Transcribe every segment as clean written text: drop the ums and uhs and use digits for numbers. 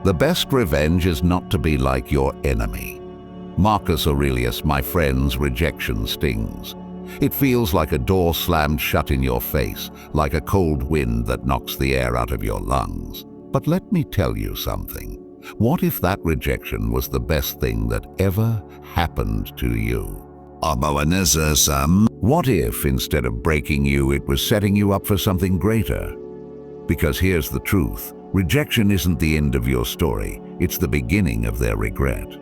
The best revenge is not to be like your enemy. Marcus Aurelius, my friends, rejection stings. It feels like a door slammed shut in your face, like a cold wind that knocks the air out of your lungs. But let me tell you something. What if that rejection was the best thing that ever happened to you? What if, instead of breaking you, it was setting you up for something greater? Because here's the truth. Rejection isn't the end of your story. It's the beginning of their regret.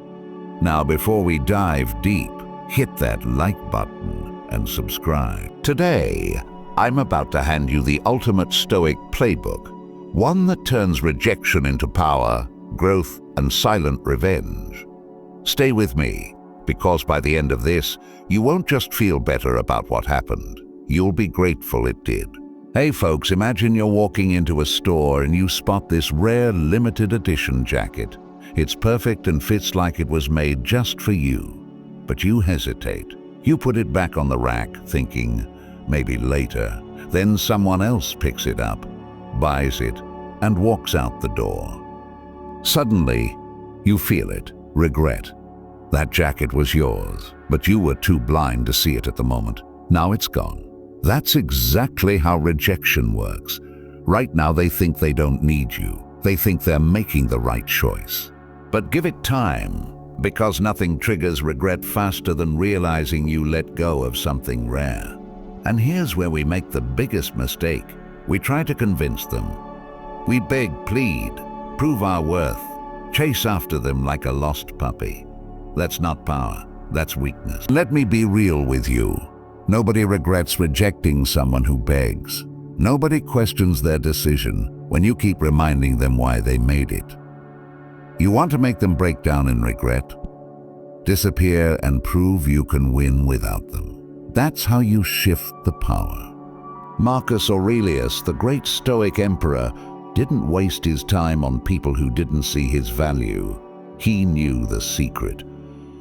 Now, before we dive deep, hit that like button and subscribe. Today, I'm about to hand you the ultimate Stoic playbook, one that turns rejection into power, growth, and silent revenge. Stay with me, because by the end of this, you won't just feel better about what happened. You'll be grateful it did. Hey folks, imagine you're walking into a store and you spot this rare limited edition jacket. It's perfect and fits like it was made just for you. But you hesitate. You put it back on the rack, thinking, maybe later. Then someone else picks it up, buys it, and walks out the door. Suddenly, you feel it, regret. That jacket was yours, but you were too blind to see it at the moment. Now it's gone. That's exactly how rejection works. Right now they think they don't need you. They think they're making the right choice. But give it time, because nothing triggers regret faster than realizing you let go of something rare. And here's where we make the biggest mistake. We try to convince them. We beg, plead, prove our worth, chase after them like a lost puppy. That's not power, that's weakness. Let me be real with you. Nobody regrets rejecting someone who begs. Nobody questions their decision when you keep reminding them why they made it. You want to make them break down in regret? Disappear and prove you can win without them. That's how you shift the power. Marcus Aurelius, the great Stoic emperor, didn't waste his time on people who didn't see his value. He knew the secret.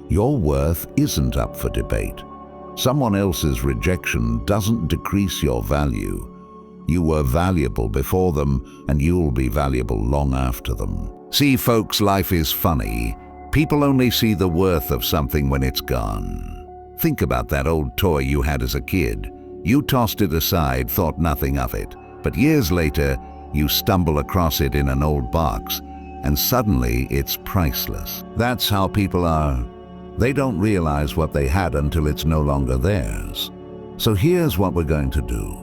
Your worth isn't up for debate. Someone else's rejection doesn't decrease your value. You were valuable before them, and you'll be valuable long after them. See, folks, life is funny. People only see the worth of something when it's gone. Think about that old toy you had as a kid. You tossed it aside, thought nothing of it. But years later, you stumble across it in an old box, and suddenly it's priceless. That's how people are. They don't realize what they had until it's no longer theirs. So here's what we're going to do.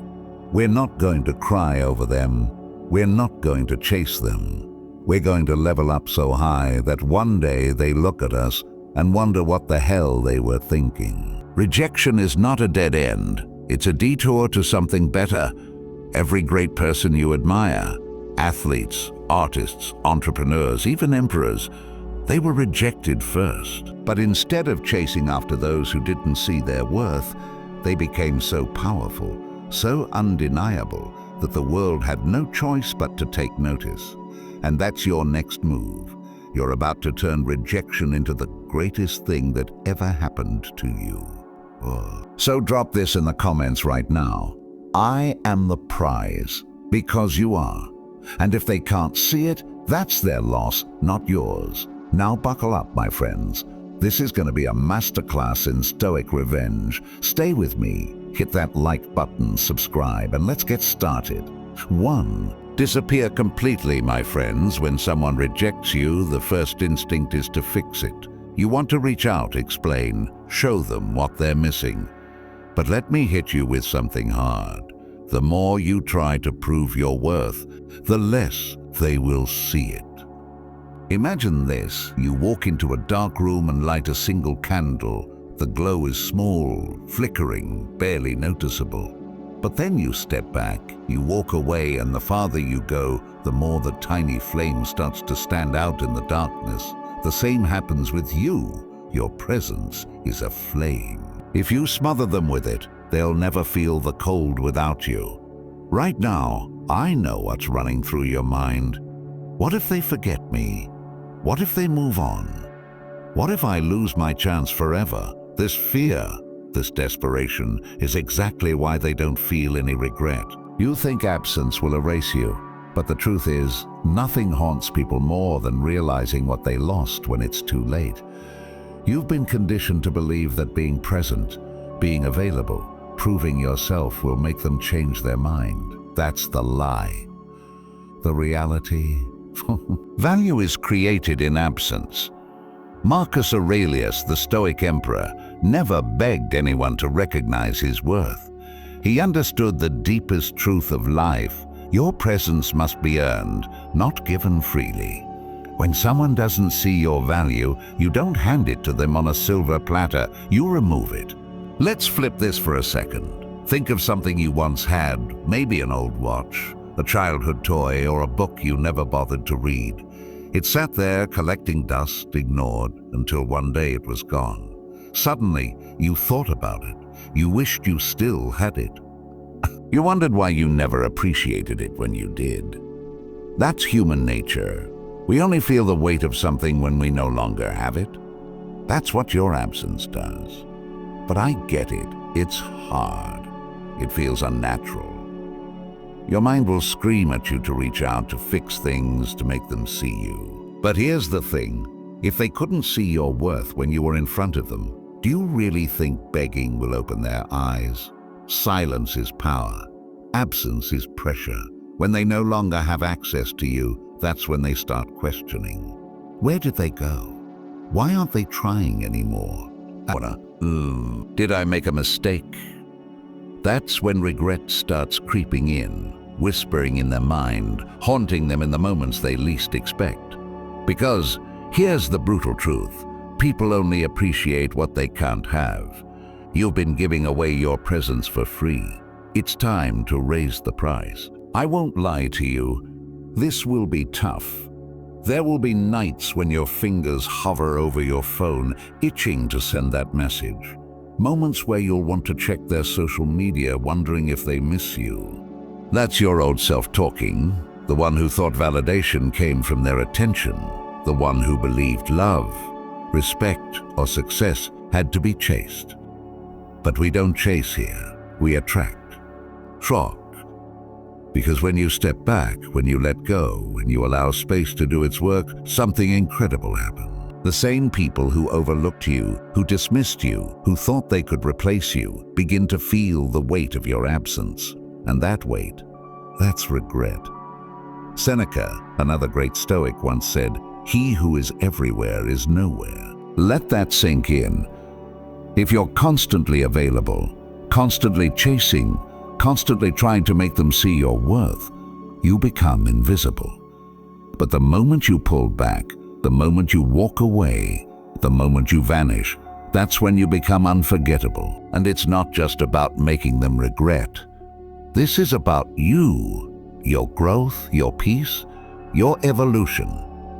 We're not going to cry over them. We're not going to chase them. We're going to level up so high that one day they look at us and wonder what the hell they were thinking. Rejection is not a dead end. It's a detour to something better. Every great person you admire, athletes, artists, entrepreneurs, even emperors, they were rejected first. But instead of chasing after those who didn't see their worth, they became so powerful, so undeniable, that the world had no choice but to take notice. And that's your next move. You're about to turn rejection into the greatest thing that ever happened to you. So drop this in the comments right now. I am the prize, because you are. And if they can't see it, that's their loss, not yours. Now buckle up, my friends. This is going to be a masterclass in Stoic Revenge. Stay with me, hit that like button, subscribe, and let's get started. 1. Disappear completely, my friends. When someone rejects you, the first instinct is to fix it. You want to reach out, explain, show them what they're missing. But let me hit you with something hard. The more you try to prove your worth, the less they will see it. Imagine this. You walk into a dark room and light a single candle. The glow is small, flickering, barely noticeable. But then you step back, you walk away, and the farther you go, the more the tiny flame starts to stand out in the darkness. The same happens with you. Your presence is a flame. If you smother them with it, they'll never feel the cold without you. Right now, I know what's running through your mind. What if they forget me? What if they move on? What if I lose my chance forever? This fear, this desperation, is exactly why they don't feel any regret. You think absence will erase you, But the truth is, nothing haunts people more than realizing what they lost when it's too late. You've been conditioned to believe that being present, being available, proving yourself will make them change their mind. That's the lie. The reality? Value is created in absence. Marcus Aurelius, the Stoic emperor, never begged anyone to recognize his worth. He understood the deepest truth of life. Your presence must be earned, not given freely. When someone doesn't see your value, you don't hand it to them on a silver platter, you remove it. Let's flip this for a second. Think of something you once had, maybe an old watch, a childhood toy, or a book you never bothered to read. It sat there collecting dust, ignored, until one day it was gone. Suddenly, you thought about it. You wished you still had it. You wondered why you never appreciated it when you did. That's human nature. We only feel the weight of something when we no longer have it. That's what your absence does. But I get it. It's hard. It feels unnatural. Your mind will scream at you to reach out, to fix things, to make them see you. But here's the thing. If they couldn't see your worth when you were in front of them, do you really think begging will open their eyes? Silence is power. Absence is pressure. When they no longer have access to you, that's when they start questioning. Where did they go? Why aren't they trying anymore? Did I make a mistake? That's when regret starts creeping in, whispering in their mind, haunting them in the moments they least expect. Because here's the brutal truth. People only appreciate what they can't have. You've been giving away your presence for free. It's time to raise the price. I won't lie to you. This will be tough. There will be nights when your fingers hover over your phone, itching to send that message. Moments where you'll want to check their social media, wondering if they miss you. That's your old self talking, the one who thought validation came from their attention, the one who believed love, respect, or success had to be chased. But we don't chase here, we attract. Shock. Because when you step back, when you let go, when you allow space to do its work, something incredible happens. The same people who overlooked you, who dismissed you, who thought they could replace you, begin to feel the weight of your absence. And that weight, that's regret. Seneca, another great Stoic, once said, "He who is everywhere is nowhere." Let that sink in. If you're constantly available, constantly chasing, constantly trying to make them see your worth, you become invisible. But the moment you pull back, the moment you walk away, the moment you vanish, that's when you become unforgettable. And it's not just about making them regret. This is about you, your growth, your peace, your evolution.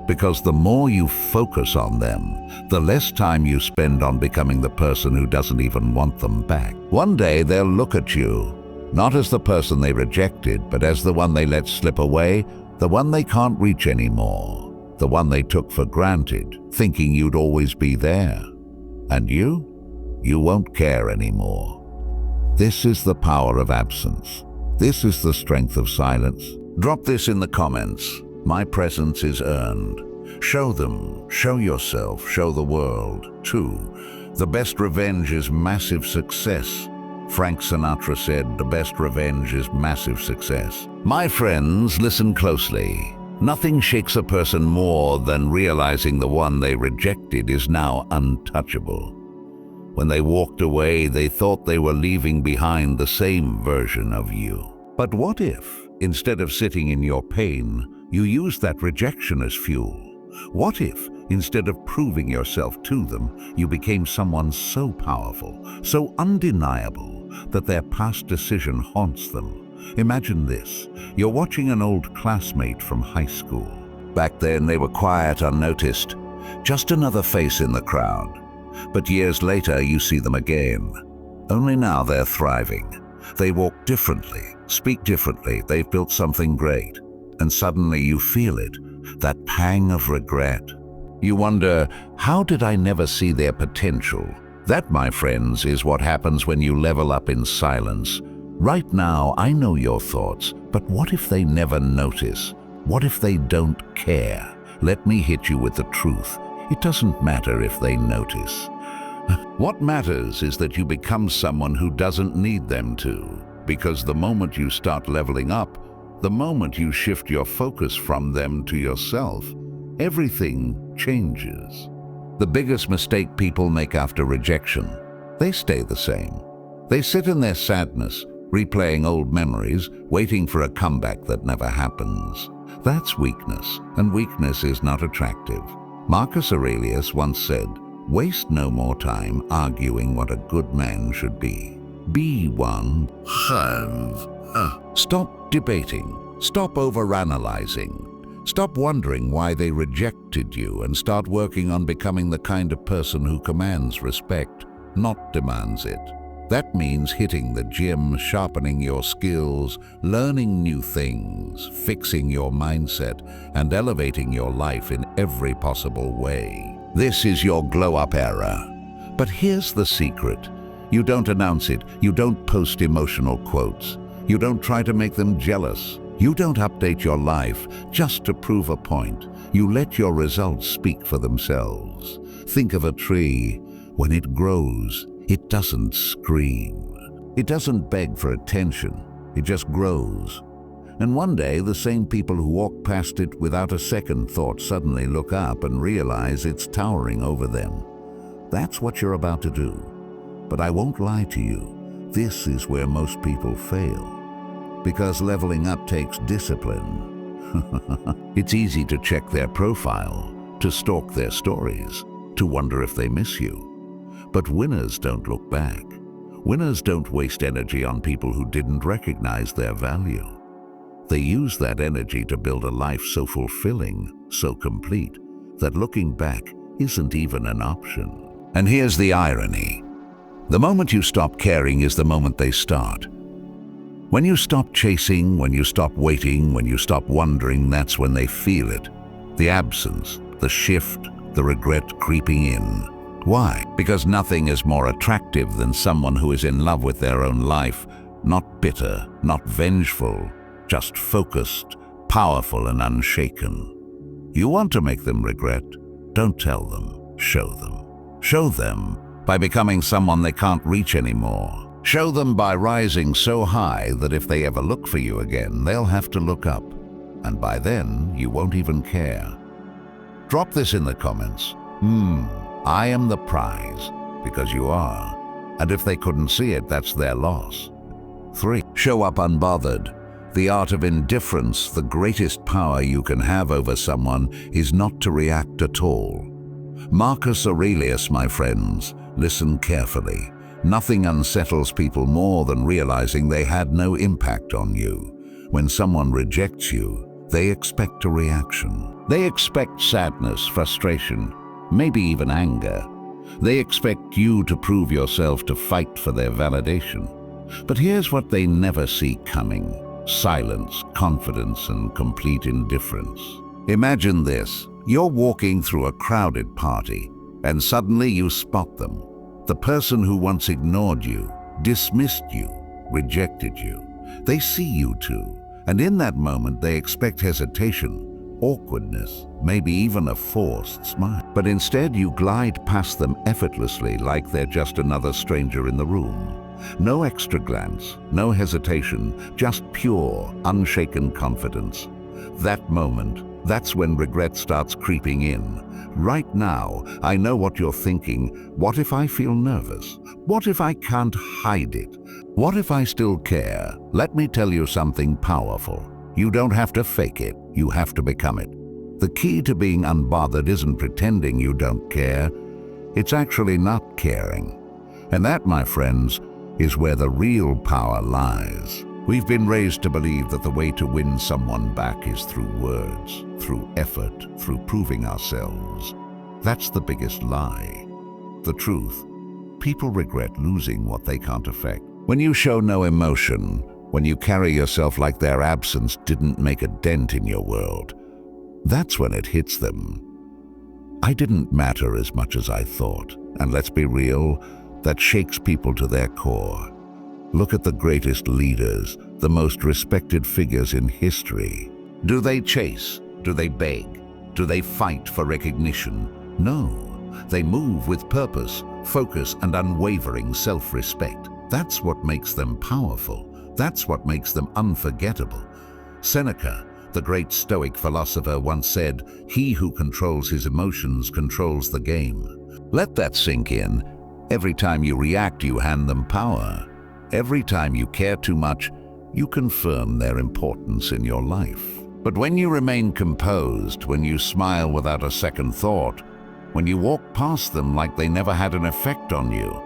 Because the more you focus on them, the less time you spend on becoming the person who doesn't even want them back. One day they'll look at you, not as the person they rejected, but as the one they let slip away, the one they can't reach anymore. The one they took for granted, thinking you'd always be there. And you won't care anymore. This is the power of absence. This is the strength of silence. Drop this in the comments. My presence is earned. Show them, show yourself, show the world, too. The best revenge is massive success. Frank Sinatra said, "The best revenge is massive success." My friends, listen closely. Nothing shakes a person more than realizing the one they rejected is now untouchable. When they walked away, they thought they were leaving behind the same version of you. But what if, instead of sitting in your pain, you used that rejection as fuel? What if, instead of proving yourself to them, you became someone so powerful, so undeniable, that their past decision haunts them? Imagine this. You're watching an old classmate from high school. Back then they were quiet, unnoticed, just another face in the crowd. But years later you see them again. Only now they're thriving. They walk differently, speak differently, they've built something great. And suddenly you feel it, that pang of regret. You wonder, how did I never see their potential? That, my friends, is what happens when you level up in silence. Right now, I know your thoughts, But what if they never notice? What if they don't care? Let me hit you with the truth. It doesn't matter if they notice. What matters is that you become someone who doesn't need them to. Because the moment you start leveling up, the moment you shift your focus from them to yourself, everything changes. The biggest mistake people make after rejection, they stay the same. They sit in their sadness, replaying old memories, waiting for a comeback that never happens. That's weakness, and weakness is not attractive. Marcus Aurelius once said, "Waste no more time arguing what a good man should be. Be one. Stop debating. Stop overanalyzing. Stop wondering why they rejected you and start working on becoming the kind of person who commands respect, not demands it. That means hitting the gym, sharpening your skills, learning new things, fixing your mindset, and elevating your life in every possible way. This is your glow-up era. But here's the secret. You don't announce it. You don't post emotional quotes. You don't try to make them jealous. You don't update your life just to prove a point. You let your results speak for themselves. Think of a tree. When it grows, it doesn't scream. It doesn't beg for attention. It just grows. And one day, the same people who walk past it without a second thought suddenly look up and realize it's towering over them. That's what you're about to do. But I won't lie to you. This is where most people fail. Because leveling up takes discipline. It's easy to check their profile, to stalk their stories, to wonder if they miss you. But winners don't look back. Winners don't waste energy on people who didn't recognize their value. They use that energy to build a life so fulfilling, so complete, that looking back isn't even an option. And here's the irony. The moment you stop caring is the moment they start. When you stop chasing, when you stop waiting, when you stop wondering, that's when they feel it. The absence, the shift, the regret creeping in. Why? Because nothing is more attractive than someone who is in love with their own life, not bitter, not vengeful, just focused, powerful and unshaken. You want to make them regret? Don't tell them, show them. Show them by becoming someone they can't reach anymore. Show them by rising so high that if they ever look for you again, they'll have to look up. And by then, you won't even care. Drop this in the comments. I am the prize, because you are. And if they couldn't see it, that's their loss. 3. Show up unbothered. The art of indifference, the greatest power you can have over someone, is not to react at all. Marcus Aurelius, my friends, listen carefully. Nothing unsettles people more than realizing they had no impact on you. When someone rejects you, they expect a reaction. They expect sadness, frustration, maybe even anger. They expect you to prove yourself, to fight for their validation. But here's what they never see coming: silence, confidence, and complete indifference. Imagine this. You're walking through a crowded party, and suddenly you spot them. The person who once ignored you, dismissed you, rejected you. They see you too, and in that moment they expect hesitation, awkwardness, maybe even a forced smile. But instead you glide past them effortlessly like they're just another stranger in the room. No extra glance, no hesitation, just pure, unshaken confidence. That moment, that's when regret starts creeping in. Right now, I know what you're thinking. What if I feel nervous? What if I can't hide it? What if I still care? Let me tell you something powerful. You don't have to fake it. You have to become it. The key to being unbothered isn't pretending you don't care. It's actually not caring. And that, my friends, is where the real power lies. We've been raised to believe that the way to win someone back is through words, through effort, through proving ourselves. That's the biggest lie. The truth, people regret losing what they can't affect. When you show no emotion, when you carry yourself like their absence didn't make a dent in your world, that's when it hits them. I didn't matter as much as I thought, and let's be real, that shakes people to their core. Look at the greatest leaders, the most respected figures in history. Do they chase? Do they beg? Do they fight for recognition? No. They move with purpose, focus, and unwavering self-respect. That's what makes them powerful. That's what makes them unforgettable. Seneca, the great Stoic philosopher, once said, "He who controls his emotions controls the game." Let that sink in. Every time you react, you hand them power. Every time you care too much, you confirm their importance in your life. But when you remain composed, when you smile without a second thought, when you walk past them like they never had an effect on you,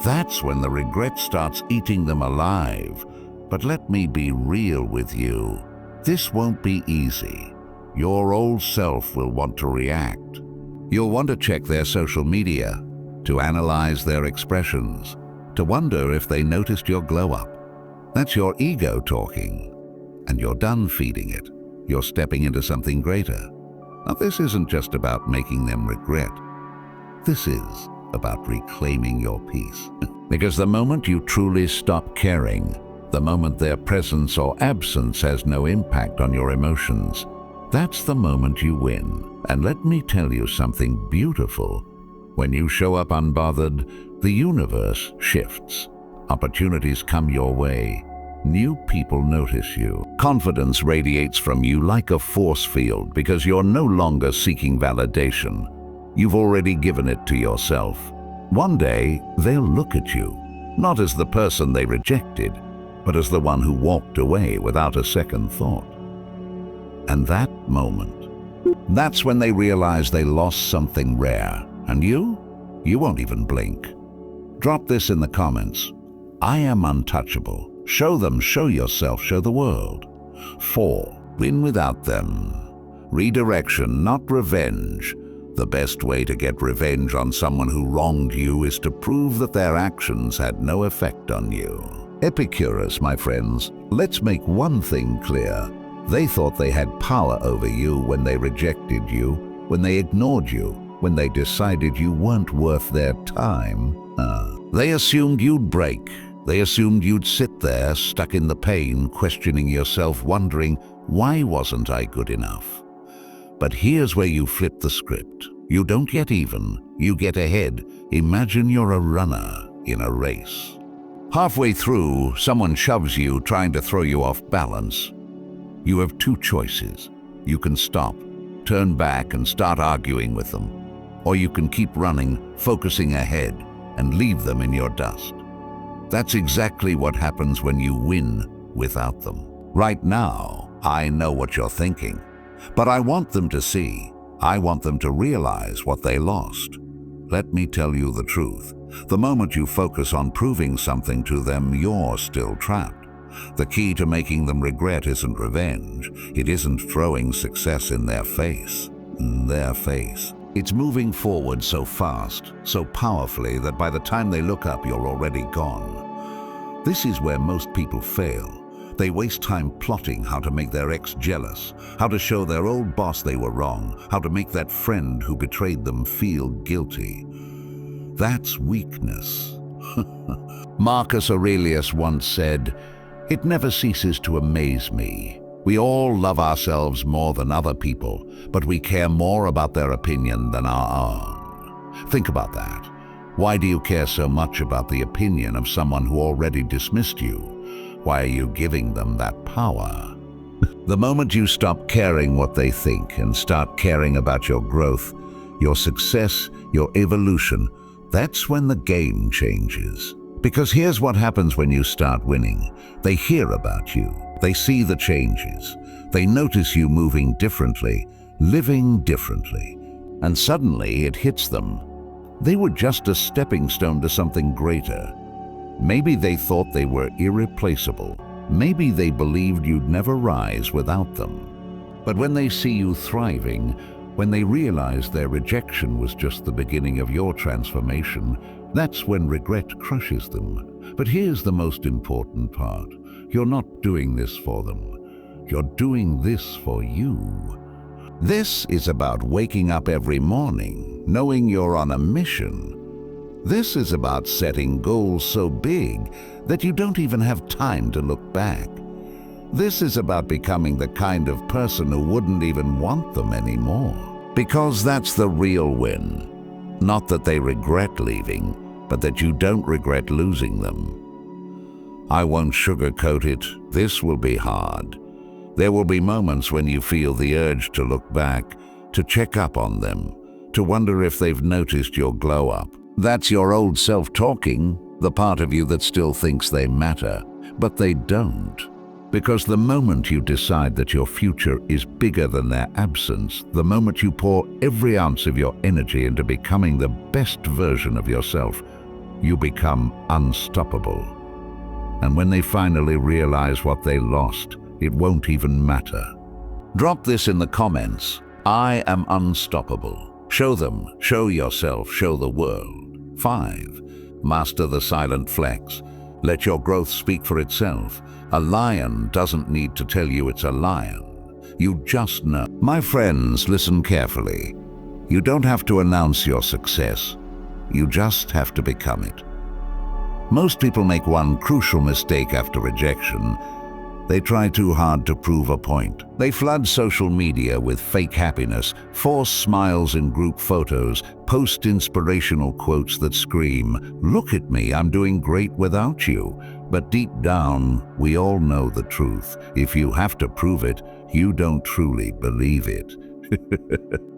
that's when the regret starts eating them alive. But let me be real with you. This won't be easy. Your old self will want to react. You'll want to check their social media, to analyze their expressions, to wonder if they noticed your glow-up. That's your ego talking, and you're done feeding it. You're stepping into something greater. Now, this isn't just about making them regret. This is about reclaiming your peace. Because the moment you truly stop caring, the moment their presence or absence has no impact on your emotions, that's the moment you win. And let me tell you something beautiful. When you show up unbothered, the universe shifts. Opportunities come your way. New people notice you. Confidence radiates from you like a force field because you're no longer seeking validation. You've already given it to yourself. One day, they'll look at you, not as the person they rejected, but as the one who walked away without a second thought. And that moment, that's when they realize they lost something rare. And you won't even blink. Drop this in the comments. I am untouchable. Show them, show yourself, show the world. 4. Win without them. Redirection, not revenge. The best way to get revenge on someone who wronged you is to prove that their actions had no effect on you. Epicurus, my friends, let's make one thing clear. They thought they had power over you when they rejected you, when they ignored you, when they decided you weren't worth their time. They assumed you'd break. They assumed you'd sit there, stuck in the pain, questioning yourself, wondering, why wasn't I good enough? But here's where you flip the script. You don't get even, you get ahead. Imagine you're a runner in a race. Halfway through, someone shoves you, trying to throw you off balance. You have two choices. You can stop, turn back and start arguing with them. Or you can keep running, focusing ahead, and leave them in your dust. That's exactly what happens when you win without them. Right now, I know what you're thinking, but I want them to see. I want them to realize what they lost. Let me tell you the truth. The moment you focus on proving something to them, you're still trapped. The key to making them regret isn't revenge. It isn't throwing success in their face. It's moving forward so fast, so powerfully, that by the time they look up, you're already gone. This is where most people fail. They waste time plotting how to make their ex jealous, how to show their old boss they were wrong, how to make that friend who betrayed them feel guilty. That's weakness. Marcus Aurelius once said, "It never ceases to amaze me. We all love ourselves more than other people, but we care more about their opinion than our own." Think about that. Why do you care so much about the opinion of someone who already dismissed you? Why are you giving them that power? The moment you stop caring what they think and start caring about your growth, your success, your evolution, that's when the game changes. Because here's what happens when you start winning. They hear about you. They see the changes. They notice you moving differently, living differently. And suddenly it hits them. They were just a stepping stone to something greater. Maybe they thought they were irreplaceable. Maybe they believed you'd never rise without them. But when they see you thriving, when they realize their rejection was just the beginning of your transformation, that's when regret crushes them. But here's the most important part. You're not doing this for them. You're doing this for you. This is about waking up every morning, knowing you're on a mission. This is about setting goals so big that you don't even have time to look back. This is about becoming the kind of person who wouldn't even want them anymore. Because that's the real win. Not that they regret leaving, but that you don't regret losing them. I won't sugarcoat it. This will be hard. There will be moments when you feel the urge to look back, to check up on them, to wonder if they've noticed your glow up. That's your old self talking, the part of you that still thinks they matter, but they don't. Because the moment you decide that your future is bigger than their absence, the moment you pour every ounce of your energy into becoming the best version of yourself, you become unstoppable. And when they finally realize what they lost, it won't even matter. Drop this in the comments. I am unstoppable. Show them, show yourself, show the world. 5. Master the silent flex. Let your growth speak for itself. A lion doesn't need to tell you it's a lion. You just know. My friends, listen carefully. You don't have to announce your success. You just have to become it. Most people make one crucial mistake after rejection. They try too hard to prove a point. They flood social media with fake happiness, force smiles in group photos, post inspirational quotes that scream, "Look at me, I'm doing great without you." But deep down, we all know the truth. If you have to prove it, you don't truly believe it.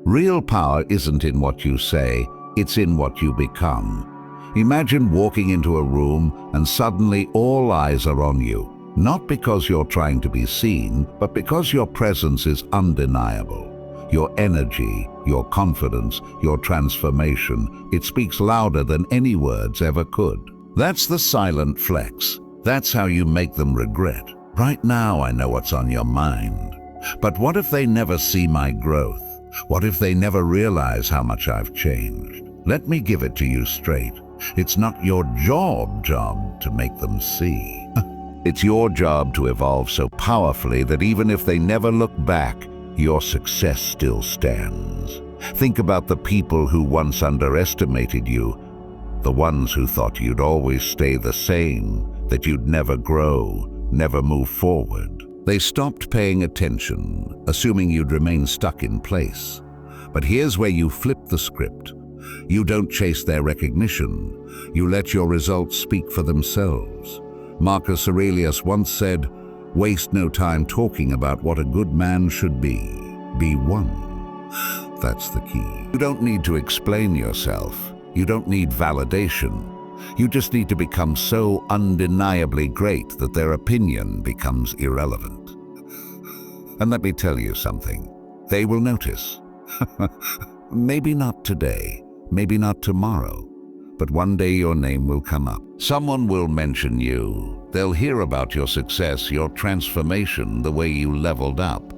Real power isn't in what you say, it's in what you become. Imagine walking into a room and suddenly all eyes are on you. Not because you're trying to be seen, but because your presence is undeniable. Your energy, your confidence, your transformation, it speaks louder than any words ever could. That's the silent flex. That's how you make them regret. Right now I know what's on your mind. But what if they never see my growth? What if they never realize how much I've changed? Let me give it to you straight. It's not your job to make them see. It's your job to evolve so powerfully that even if they never look back, your success still stands. Think about the people who once underestimated you, the ones who thought you'd always stay the same, that you'd never grow, never move forward. They stopped paying attention, assuming you'd remain stuck in place. But here's where you flip the script. You don't chase their recognition. You let your results speak for themselves. Marcus Aurelius once said, "Waste no time talking about what a good man should be. Be one." That's the key. You don't need to explain yourself. You don't need validation. You just need to become so undeniably great that their opinion becomes irrelevant. And let me tell you something. They will notice. Maybe not today, maybe not tomorrow, but one day your name will come up. Someone will mention you. They'll hear about your success, your transformation, the way you leveled up.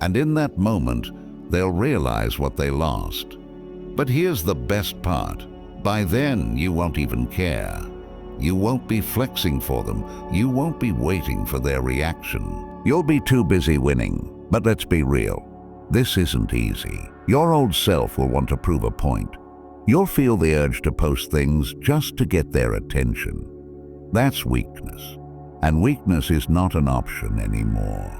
And in that moment, they'll realize what they lost. But here's the best part. By then, you won't even care. You won't be flexing for them. You won't be waiting for their reaction. You'll be too busy winning. But let's be real. This isn't easy. Your old self will want to prove a point. You'll feel the urge to post things just to get their attention. That's weakness. And weakness is not an option anymore.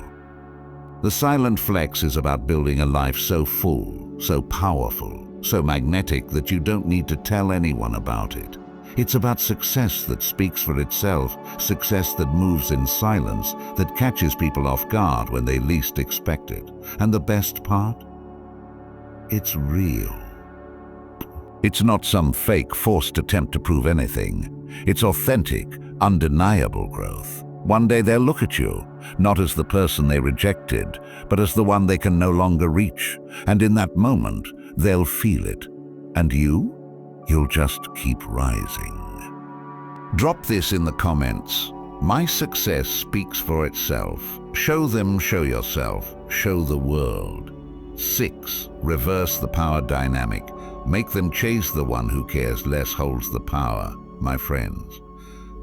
The silent flex is about building a life so full, so powerful, so magnetic that you don't need to tell anyone about it. It's about success that speaks for itself, success that moves in silence, that catches people off guard when they least expect it. And the best part? It's real. It's not some fake, forced attempt to prove anything. It's authentic, undeniable growth. One day they'll look at you, not as the person they rejected, but as the one they can no longer reach. And in that moment, they'll feel it. And you'll just keep rising. Drop this in the comments. My success speaks for itself. Show them, show yourself, show the world. 6. Reverse the power dynamic. Make them chase the one who cares less holds the power. My friends,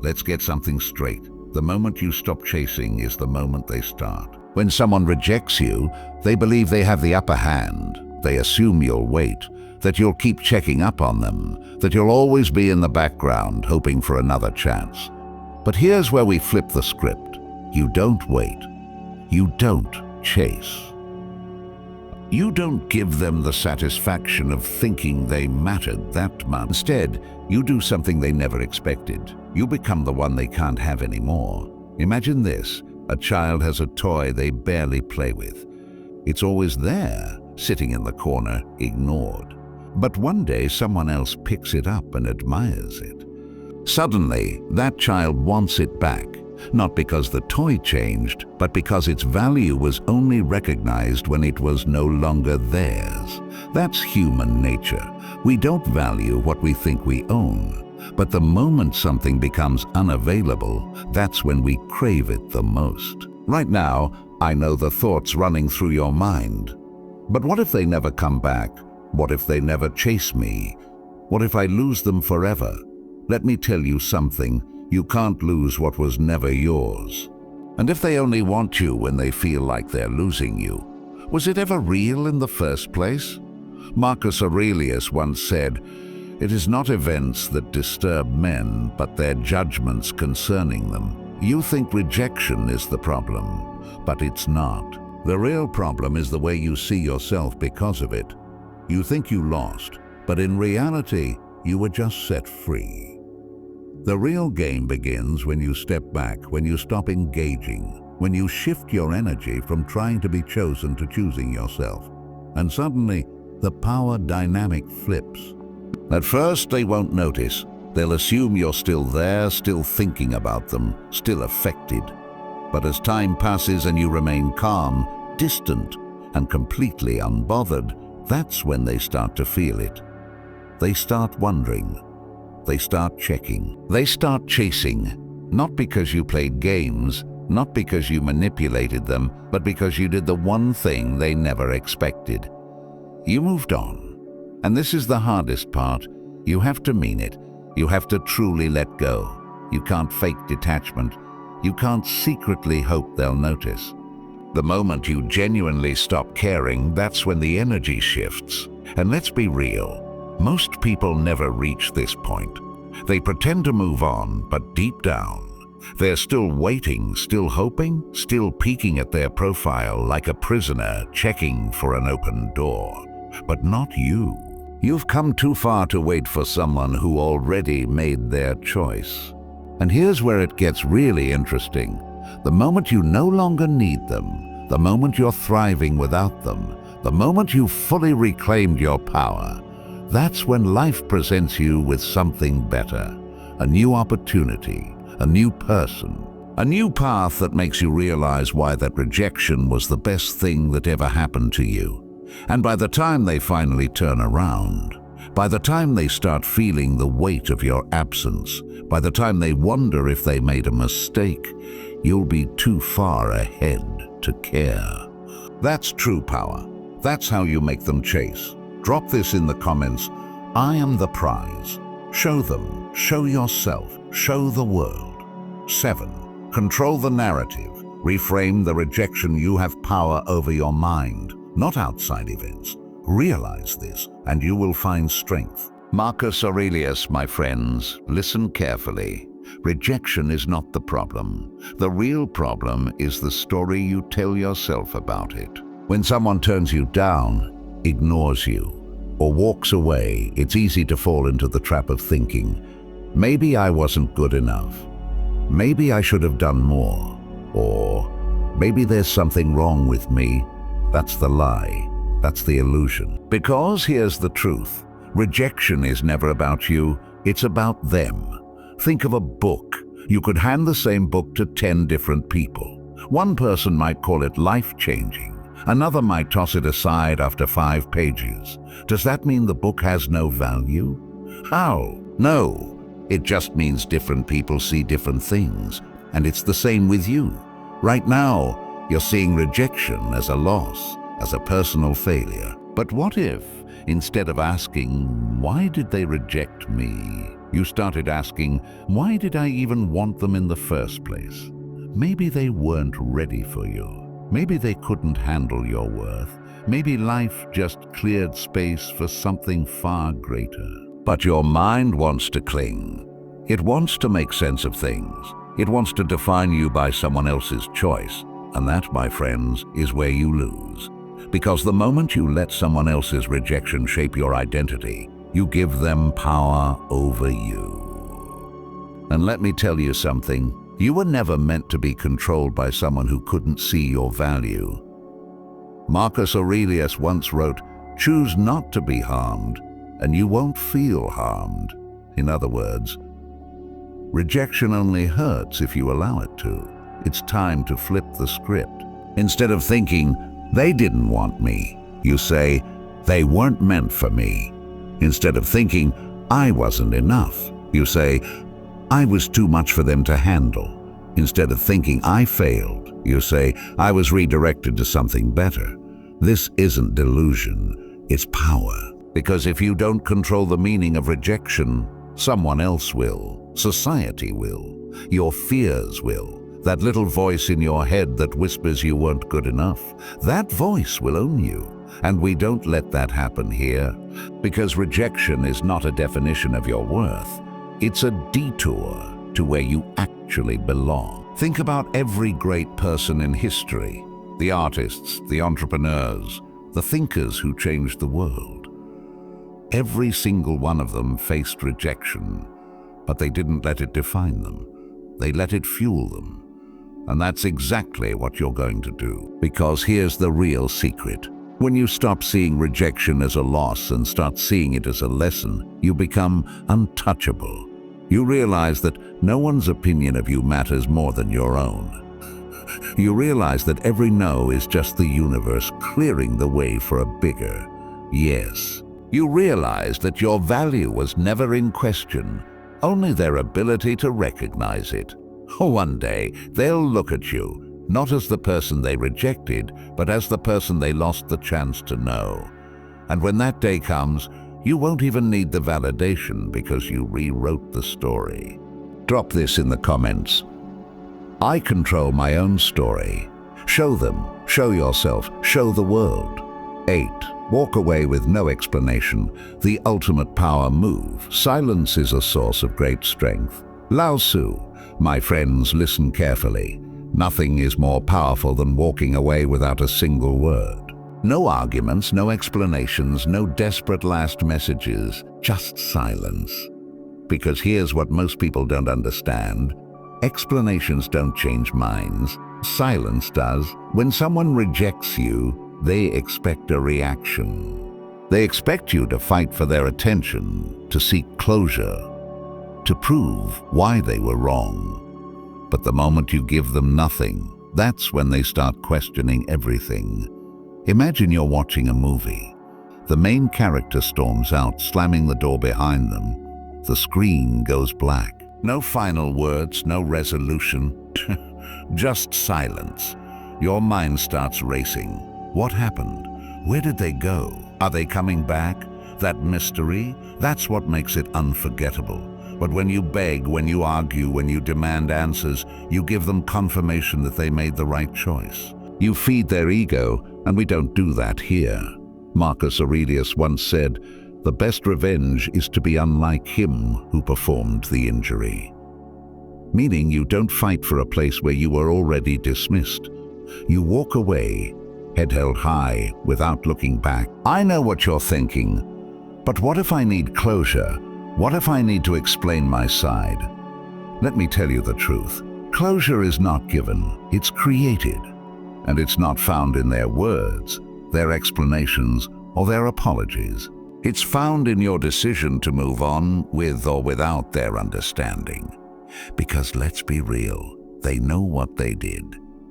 let's get something straight. The moment you stop chasing is the moment they start. When someone rejects you, they believe they have the upper hand. They assume you'll wait, that you'll keep checking up on them, that you'll always be in the background hoping for another chance. But here's where we flip the script. You don't wait. You don't chase. You don't give them the satisfaction of thinking they mattered that much. Instead, you do something they never expected. You become the one they can't have anymore. Imagine this: a child has a toy they barely play with. It's always there, sitting in the corner, ignored. But one day someone else picks it up and admires it. Suddenly, that child wants it back, not because the toy changed, but because its value was only recognized when it was no longer theirs. That's human nature. We don't value what we think we own, but the moment something becomes unavailable, that's when we crave it the most. Right now, I know the thoughts running through your mind. But what if they never come back? What if they never chase me? What if I lose them forever? Let me tell you something. You can't lose what was never yours. And if they only want you when they feel like they're losing you, was it ever real in the first place? Marcus Aurelius once said, "It is not events that disturb men, but their judgments concerning them." You think rejection is the problem, but it's not. The real problem is the way you see yourself because of it. You think you lost, but in reality, you were just set free. The real game begins when you step back, when you stop engaging, when you shift your energy from trying to be chosen to choosing yourself. And suddenly, the power dynamic flips. At first, they won't notice. They'll assume you're still there, still thinking about them, still affected. But as time passes and you remain calm, distant, and completely unbothered, that's when they start to feel it. They start wondering. They start checking. They start chasing. Not because you played games, not because you manipulated them, but because you did the one thing they never expected. You moved on. And this is the hardest part. You have to mean it. You have to truly let go. You can't fake detachment. You can't secretly hope they'll notice. The moment you genuinely stop caring, that's when the energy shifts. And let's be real. Most people never reach this point. They pretend to move on, but deep down, they're still waiting, still hoping, still peeking at their profile like a prisoner checking for an open door. But not you. You've come too far to wait for someone who already made their choice. And here's where it gets really interesting. The moment you no longer need them, the moment you're thriving without them, the moment you've fully reclaimed your power, that's when life presents you with something better, a new opportunity, a new person, a new path that makes you realize why that rejection was the best thing that ever happened to you. And by the time they finally turn around, by the time they start feeling the weight of your absence, by the time they wonder if they made a mistake, you'll be too far ahead to care. That's true power. That's how you make them chase. Drop this in the comments. I am the prize. Show them, show yourself, show the world. 7. Control the narrative. Reframe the rejection. You have power over your mind, not outside events. Realize this, and you will find strength. Marcus Aurelius, my friends, listen carefully. Rejection is not the problem. The real problem is the story you tell yourself about it. When someone turns you down, ignores you, or walks away, it's easy to fall into the trap of thinking, maybe I wasn't good enough. Maybe I should have done more. Or maybe there's something wrong with me. That's the lie. That's the illusion. Because here's the truth. Rejection is never about you. It's about them. Think of a book. You could hand the same book to 10 different people. One person might call it life-changing. Another might toss it aside after 5 pages. Does that mean the book has no value? How? No. It just means different people see different things. And it's the same with you. Right now, you're seeing rejection as a loss, as a personal failure. But what if, instead of asking, why did they reject me, you started asking, why did I even want them in the first place? Maybe they weren't ready for you. Maybe they couldn't handle your worth. Maybe life just cleared space for something far greater. But your mind wants to cling. It wants to make sense of things. It wants to define you by someone else's choice. And that, my friends, is where you lose. Because the moment you let someone else's rejection shape your identity, you give them power over you. And let me tell you something, you were never meant to be controlled by someone who couldn't see your value. Marcus Aurelius once wrote, "Choose not to be harmed, and you won't feel harmed." In other words, rejection only hurts if you allow it to. It's time to flip the script. Instead of thinking, "They didn't want me," you say, "They weren't meant for me." Instead of thinking, "I wasn't enough," you say, "I was too much for them to handle." Instead of thinking, "I failed," you say, "I was redirected to something better." This isn't delusion, it's power. Because if you don't control the meaning of rejection, someone else will. Society will. Your fears will. That little voice in your head that whispers you weren't good enough, that voice will own you. And we don't let that happen here. Because rejection is not a definition of your worth. It's a detour to where you actually belong. Think about every great person in history. The artists, the entrepreneurs, the thinkers who changed the world. Every single one of them faced rejection, but they didn't let it define them. They let it fuel them. And that's exactly what you're going to do. Because here's the real secret. When you stop seeing rejection as a loss and start seeing it as a lesson, you become untouchable. You realize that no one's opinion of you matters more than your own. You realize that every no is just the universe clearing the way for a bigger yes. You realize that your value was never in question, only their ability to recognize it. One day, they'll look at you, not as the person they rejected, but as the person they lost the chance to know. And when that day comes, you won't even need the validation because you rewrote the story. Drop this in the comments. I control my own story. Show them, show yourself, show the world. 8. Walk away with no explanation. The ultimate power move. Silence is a source of great strength. Lao Tzu. My friends, listen carefully. Nothing is more powerful than walking away without a single word. No arguments, no explanations, no desperate last messages, just silence. Because here's what most people don't understand. Explanations don't change minds. Silence does. When someone rejects you, they expect a reaction. They expect you to fight for their attention, to seek closure, to prove why they were wrong. But the moment you give them nothing, that's when they start questioning everything. Imagine you're watching a movie. The main character storms out, slamming the door behind them. The screen goes black. No final words, no resolution, just silence. Your mind starts racing. What happened? Where did they go? Are they coming back? That mystery, that's what makes it unforgettable. But when you beg, when you argue, when you demand answers, you give them confirmation that they made the right choice. You feed their ego, and we don't do that here. Marcus Aurelius once said, "The best revenge is to be unlike him who performed the injury." Meaning you don't fight for a place where you were already dismissed. You walk away, head held high, without looking back. I know what you're thinking, but what if I need closure? What if I need to explain my side? Let me tell you the truth. Closure is not given, it's created. And it's not found in their words, their explanations, or their apologies. It's found in your decision to move on with or without their understanding. Because let's be real, they know what they did.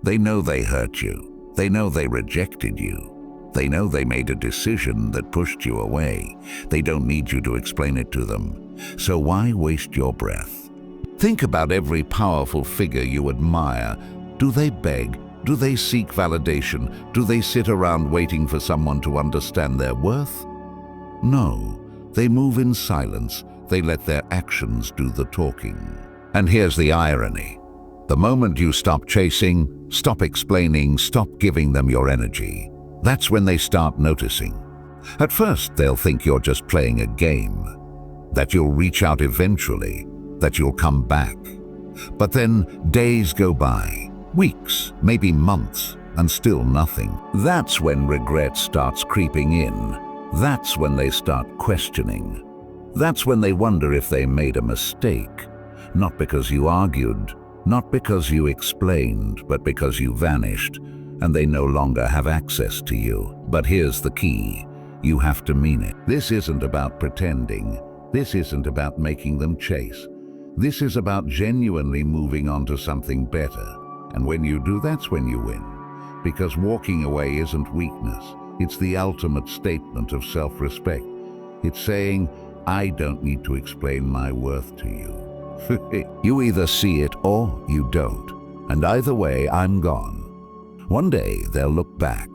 They know they hurt you. They know they rejected you. They know they made a decision that pushed you away. They don't need you to explain it to them. So why waste your breath? Think about every powerful figure you admire. Do they beg? Do they seek validation? Do they sit around waiting for someone to understand their worth? No, they move in silence. They let their actions do the talking. And here's the irony. The moment you stop chasing, stop explaining, stop giving them your energy, that's when they start noticing. At first, they'll think you're just playing a game, that you'll reach out eventually, that you'll come back. But then days go by, Weeks, maybe months, and still nothing. That's when regret starts creeping in. That's when they start questioning. That's when they wonder if they made a mistake. Not because you argued, not because you explained, but because you vanished, and they no longer have access to you. But here's the key. You have to mean it. This isn't about pretending. This isn't about making them chase. This is about genuinely moving on to something better. And when you do, that's when you win. Because walking away isn't weakness. It's the ultimate statement of self-respect. It's saying, I don't need to explain my worth to you. You either see it or you don't. And either way, I'm gone. One day, they'll look back,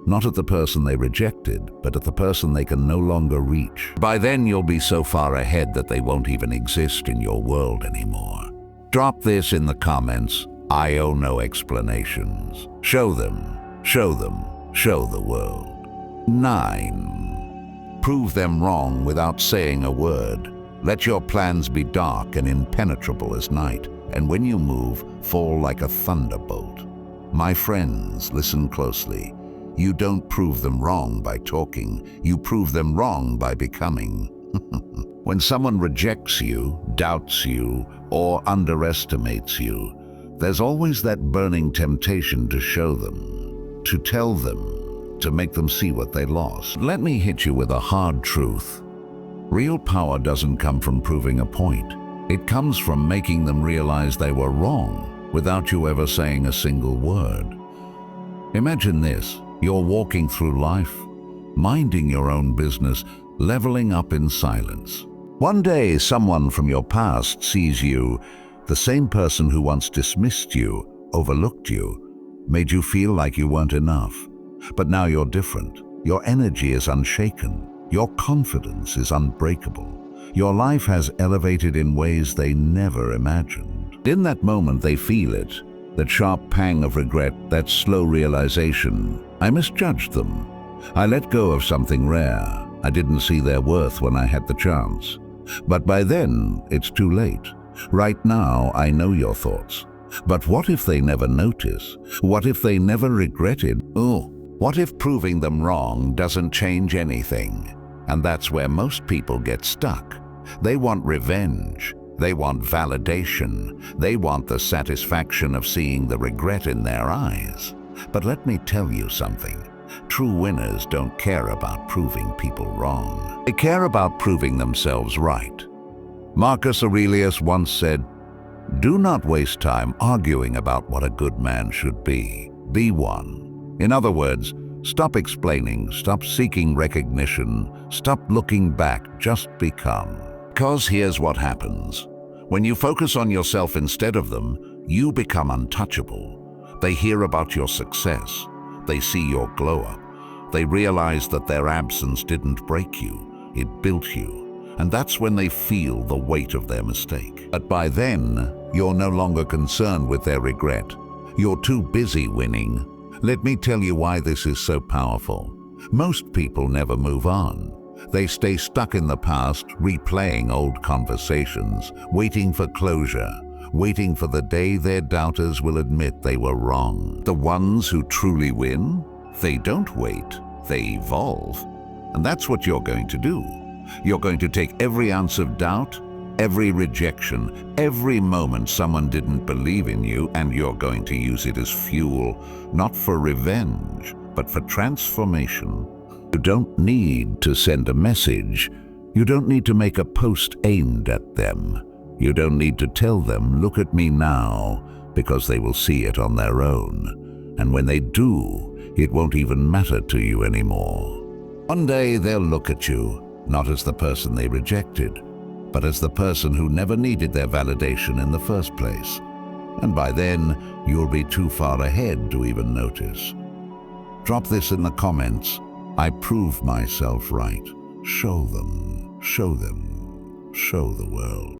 not at the person they rejected, but at the person they can no longer reach. By then, you'll be so far ahead that they won't even exist in your world anymore. Drop this in the comments. I owe no explanations. Show them, show them, show the world. 9. Prove them wrong without saying a word. Let your plans be dark and impenetrable as night, and when you move, fall like a thunderbolt. My friends, listen closely. You don't prove them wrong by talking. You prove them wrong by becoming. When someone rejects you, doubts you, or underestimates you, there's always that burning temptation to show them, to tell them, to make them see what they lost. Let me hit you with a hard truth. Real power doesn't come from proving a point. It comes from making them realize they were wrong without you ever saying a single word. Imagine this. You're walking through life, minding your own business, leveling up in silence. One day, someone from your past sees you, the same person who once dismissed you, overlooked you, made you feel like you weren't enough. But now you're different. Your energy is unshaken. Your confidence is unbreakable. Your life has elevated in ways they never imagined. In that moment, they feel it, that sharp pang of regret, that slow realization. I misjudged them. I let go of something rare. I didn't see their worth when I had the chance. But by then, it's too late. Right now, I know your thoughts. But what if they never notice? What if they never regretted? Oh, what if proving them wrong doesn't change anything? And that's where most people get stuck. They want revenge. They want validation. They want the satisfaction of seeing the regret in their eyes. But let me tell you something. True winners don't care about proving people wrong. They care about proving themselves right. Marcus Aurelius once said, "Do not waste time arguing about what a good man should be. Be one." In other words, stop explaining, stop seeking recognition, stop looking back, just become. Because here's what happens. When you focus on yourself instead of them, you become untouchable. They hear about your success. They see your glow up. They realize that their absence didn't break you, it built you. And that's when they feel the weight of their mistake. But by then, you're no longer concerned with their regret. You're too busy winning. Let me tell you why this is so powerful. Most people never move on. They stay stuck in the past, replaying old conversations, waiting for closure, waiting for the day their doubters will admit they were wrong. The ones who truly win, they don't wait, they evolve. And that's what you're going to do. You're going to take every ounce of doubt, every rejection, every moment someone didn't believe in you, and you're going to use it as fuel, not for revenge, but for transformation. You don't need to send a message. You don't need to make a post aimed at them. You don't need to tell them, "Look at me now," because they will see it on their own. And when they do, it won't even matter to you anymore. One day they'll look at you, not as the person they rejected, but as the person who never needed their validation in the first place. And by then, you'll be too far ahead to even notice. Drop this in the comments. I proved myself right. Show them, show them, show the world.